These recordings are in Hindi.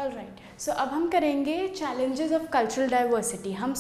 ऑलराइट, सो अब हम करेंगे चैलेंजेस ऑफ कल्चरल डाइवर्सिटी। हम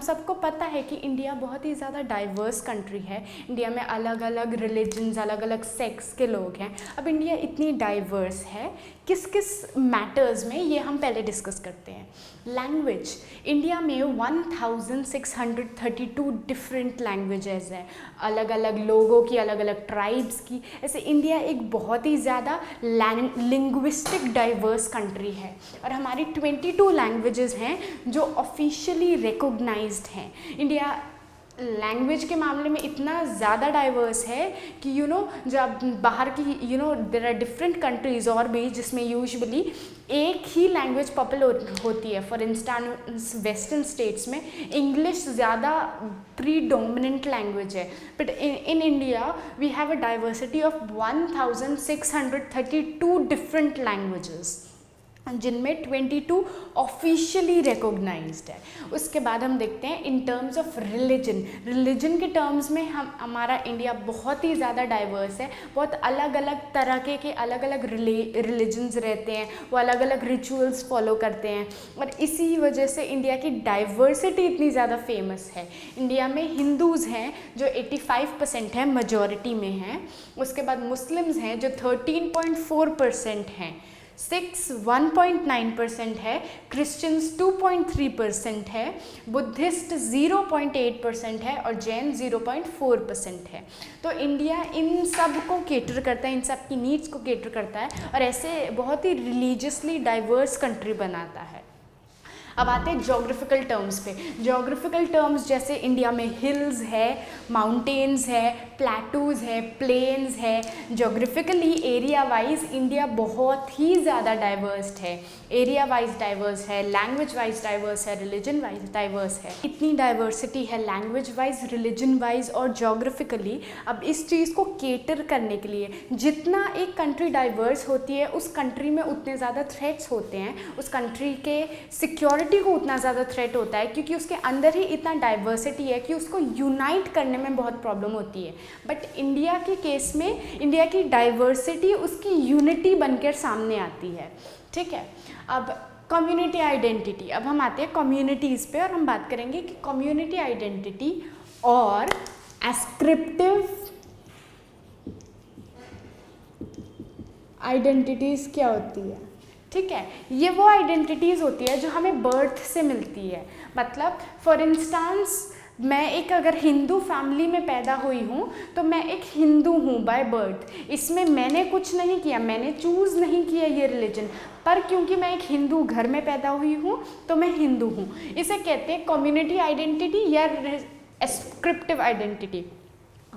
सबको पता है कि इंडिया बहुत ही ज़्यादा डाइवर्स कंट्री है। इंडिया में अलग अलग रिलीजन्स, अलग अलग सेक्स के लोग हैं। अब इंडिया इतनी डाइवर्स है, किस किस मैटर्स में, ये हम पहले डिस्कस करते हैं। लैंग्वेज, इंडिया में 1632 डिफरेंट लैंग्वेजेस हैं, अलग अलग लोगों की, अलग अलग ट्राइब्स की। ऐसे इंडिया एक बहुत ही ज़्यादा लिंग्विस्टिक डाइवर्स कंट्री है और हमारी 22 लैंग्वेजेस हैं जो ऑफिशियली रिकॉग्नाइज्ड हैं। इंडिया लैंग्वेज के मामले में इतना ज़्यादा डाइवर्स है कि जब बाहर की देयर आर डिफरेंट कंट्रीज़ और भी जिसमें यूजुअली एक ही लैंग्वेज पॉपुलर होती है। फॉर इंस्टेंस वेस्टर्न स्टेट्स में इंग्लिश ज़्यादा प्रीडोमिनेंट लैंग्वेज है, but in India we have a diversity of 1632 different languages, जिनमें 22 ऑफिशियली रिकॉग्नाइज्ड है। उसके बाद हम देखते हैं इन टर्म्स ऑफ रिलीजन के टर्म्स में हमारा इंडिया बहुत ही ज़्यादा डाइवर्स है। बहुत अलग अलग तरह के अलग अलग रिलीजन्स रहते हैं, वो अलग अलग रिचुअल्स फॉलो करते हैं और इसी वजह से इंडिया की डाइवर्सिटी इतनी ज़्यादा फेमस है। इंडिया में हिंदूज़ हैं जो 85% हैं, मेजॉरिटी में हैं। उसके बाद मुस्लिम्स हैं जो 13.4% हैं, सिक्स 1.9% है, क्रिश्चियंस 2.3% है, बुद्धिस्ट 0.8% है और जैन 0.4% है। तो इंडिया इन सब को केटर करता है, इन सब की नीड्स को केटर करता है और ऐसे बहुत ही रिलीजियसली डाइवर्स कंट्री बनाता है। अब आते हैं जोग्राफिकल टर्म्स पे। जोग्राफिकल टर्म्स जैसे इंडिया में हिल्स है, माउंटेन्स है, प्लेटूज़ है, प्लेन्स है। जोग्राफिकली एरिया वाइज इंडिया बहुत ही ज़्यादा डाइवर्स है, एरिया वाइज डाइवर्स है, लैंग्वेज वाइज डाइवर्स है, रिलीजन वाइज डाइवर्स है। इतनी डाइवर्सिटी है लैंग्वेज वाइज, रिलीजन वाइज और जोग्राफिकली। अब इस चीज़ को केटर करने के लिए जितना एक कंट्री डाइवर्स होती है उस कंट्री में उतने ज़्यादा थ्रेट्स होते हैं, उस कंट्री के सिक्योरिटी को उतना ज़्यादा थ्रेट होता है क्योंकि उसके अंदर ही इतना डाइवर्सिटी है कि उसको यूनाइट करने में बहुत प्रॉब्लम होती है। बट इंडिया के केस में इंडिया की डाइवर्सिटी उसकी यूनिटी बनकर सामने आती है। ठीक है, अब कम्युनिटी आइडेंटिटी। अब हम आते हैं कम्युनिटीज़ पे और हम बात करेंगे कि कम्युनिटी आइडेंटिटी और एस्क्रिप्टिव आइडेंटिटीज़ क्या होती है। ठीक है, ये वो आइडेंटिटीज़ होती है जो हमें बर्थ से मिलती है। मतलब फॉर इंस्टेंस मैं अगर हिंदू फैमिली में पैदा हुई हूँ तो मैं एक हिंदू हूँ बाय बर्थ। इसमें मैंने कुछ नहीं किया, मैंने चूज़ नहीं किया ये रिलीजन, पर क्योंकि मैं एक हिंदू घर में पैदा हुई हूँ तो मैं हिंदू हूँ। इसे कहते हैं कम्युनिटी आइडेंटिटी या एस्क्रिप्टिव आइडेंटिटी।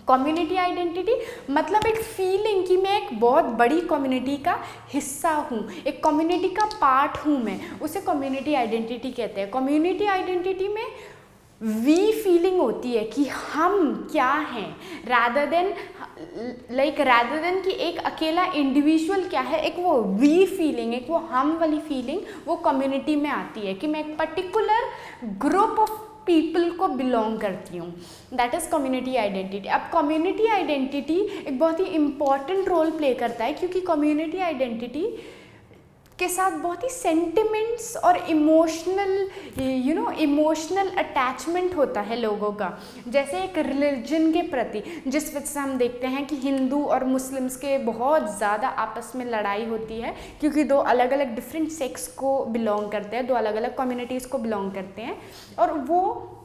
कम्युनिटी आइडेंटिटी मतलब एक फीलिंग कि मैं एक बहुत बड़ी कम्युनिटी का हिस्सा हूँ, एक कम्युनिटी का पार्ट हूँ मैं, उसे कम्युनिटी आइडेंटिटी कहते हैं। कम्युनिटी आइडेंटिटी में वी फीलिंग होती है कि हम क्या हैं, रादर देन कि एक अकेला इंडिविजुअल क्या है, एक वो वी फीलिंग, एक वो हम वाली फीलिंग वो कम्युनिटी में आती है कि मैं एक पर्टिकुलर ग्रुप ऑफ पीपल को बिलोंग करती हूँ। That is community identity. अब कम्युनिटी आइडेंटिटी एक बहुत ही इम्पॉर्टेंट रोल प्ले करता है क्योंकि कम्युनिटी आइडेंटिटी के साथ बहुत ही सेंटिमेंट्स और इमोशनल अटैचमेंट होता है लोगों का। जैसे एक रिलीजन के प्रति, जिस वजह से हम देखते हैं कि हिंदू और मुस्लिम्स के बहुत ज़्यादा आपस में लड़ाई होती है क्योंकि दो अलग अलग डिफरेंट सेक्स को बिलोंग करते हैं, दो अलग अलग कम्युनिटीज़ को बिलोंग करते हैं और वो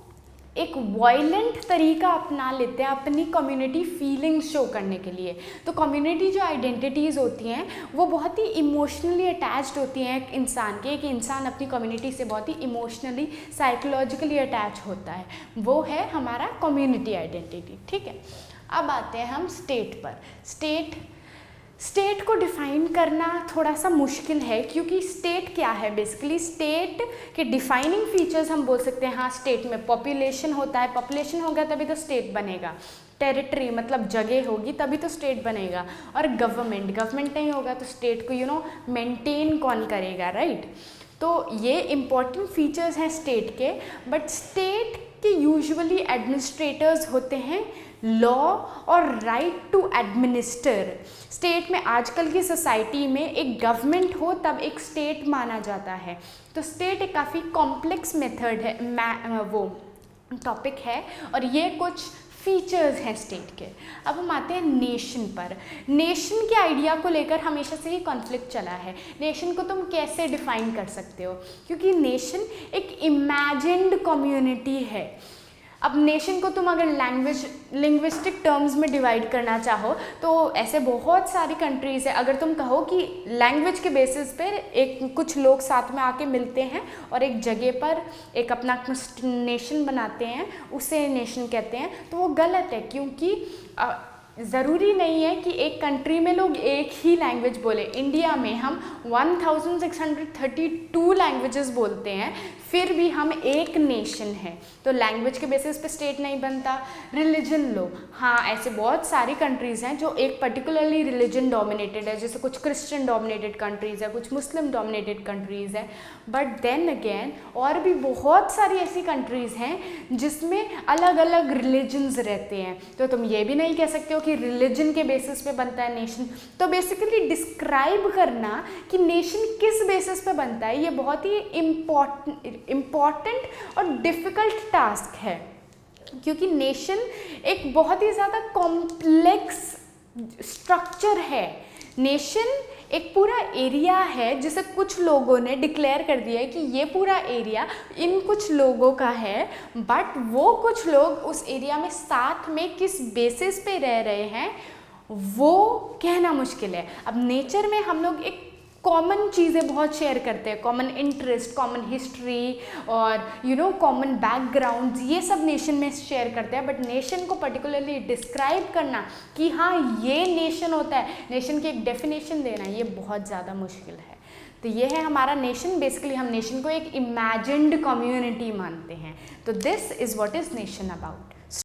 एक वायलेंट तरीका अपना लेते हैं अपनी कम्युनिटी फीलिंग्स शो करने के लिए। तो कम्युनिटी जो आइडेंटिटीज़ होती हैं वो बहुत ही इमोशनली अटैच्ड होती हैं एक इंसान के, कि इंसान अपनी कम्युनिटी से बहुत ही इमोशनली साइकोलॉजिकली अटैच होता है, वो है हमारा कम्युनिटी आइडेंटिटी। ठीक है, अब आते हैं हम स्टेट पर। स्टेट को डिफ़ाइन करना थोड़ा सा मुश्किल है क्योंकि स्टेट क्या है। बेसिकली स्टेट के डिफाइनिंग फीचर्स हम बोल सकते हैं, हाँ स्टेट में पॉपुलेशन होता है, पॉपुलेशन होगा तभी तो स्टेट बनेगा, टेरिटरी मतलब जगह होगी तभी तो स्टेट बनेगा, और गवर्नमेंट नहीं होगा तो स्टेट को मेंटेन कौन करेगा, राइट। तो ये इम्पॉर्टेंट फीचर्स हैं स्टेट के। बट स्टेट के यूजुअली एडमिनिस्ट्रेटर्स होते हैं लॉ और राइट टू एडमिनिस्टर। स्टेट में आजकल की सोसाइटी में एक गवर्नमेंट हो तब एक स्टेट माना जाता है। तो स्टेट एक काफ़ी कॉम्प्लेक्स मेथड है, वो टॉपिक है, और ये कुछ फीचर्स हैं स्टेट के। अब हम आते हैं नेशन पर। नेशन के आइडिया को लेकर हमेशा से ही कॉन्फ्लिक्ट चला है। नेशन को तुम कैसे डिफाइन कर सकते हो, क्योंकि नेशन एक इमेजिन्ड कम्युनिटी है। अब नेशन को तुम अगर लिंग्विस्टिक टर्म्स में डिवाइड करना चाहो तो ऐसे बहुत सारी कंट्रीज़ है। अगर तुम कहो कि लैंग्वेज के बेसिस पर एक कुछ लोग साथ में आके मिलते हैं और एक जगह पर एक अपना नेशन बनाते हैं, उसे नेशन कहते हैं, तो वो गलत है, क्योंकि ज़रूरी नहीं है कि एक कंट्री में लोग एक ही लैंग्वेज बोले। इंडिया में हम 1632 लैंग्वेजेस बोलते हैं, फिर भी हम एक नेशन है। तो लैंग्वेज के बेसिस पे स्टेट नहीं बनता। रिलीजन लो, हाँ ऐसे बहुत सारी कंट्रीज़ हैं जो एक पर्टिकुलरली रिलीजन डोमिनेटेड है, जैसे कुछ क्रिश्चियन डोमिनेटेड कंट्रीज़ है, कुछ मुस्लिम डोमिनेटेड कंट्रीज़ है। बट देन अगेन और भी बहुत सारी ऐसी कंट्रीज़ हैं जिसमें अलग अलग रिलीजन्स रहते हैं। तो तुम ये भी नहीं कह सकते हो कि रिलीजन के बेसिस पे बनता है नेशन। तो बेसिकली डिस्क्राइब करना कि नेशन किस बेसिस पे बनता है, ये बहुत ही इम्पॉर्टेंट और डिफ़िकल्ट टास्क है, क्योंकि नेशन एक बहुत ही ज़्यादा कॉम्प्लेक्स स्ट्रक्चर है। नेशन एक पूरा एरिया है जिसे कुछ लोगों ने डिक्लेयर कर दिया है कि ये पूरा एरिया इन कुछ लोगों का है, बट वो कुछ लोग उस एरिया में साथ में किस बेसिस पे रह रहे हैं वो कहना मुश्किल है। अब नेचर में हम लोग एक कॉमन चीज़ें बहुत शेयर करते हैं, कॉमन इंटरेस्ट, कॉमन हिस्ट्री और कॉमन बैकग्राउंड, ये सब नेशन में शेयर करते हैं। बट नेशन को पर्टिकुलरली डिस्क्राइब करना कि हाँ ये नेशन होता है, नेशन की एक डेफिनेशन देना, ये बहुत ज़्यादा मुश्किल है। तो ये है हमारा नेशन। बेसिकली हम नेशन को एक इमेजिन्ड कम्युनिटी मानते हैं। तो this is what is nation about.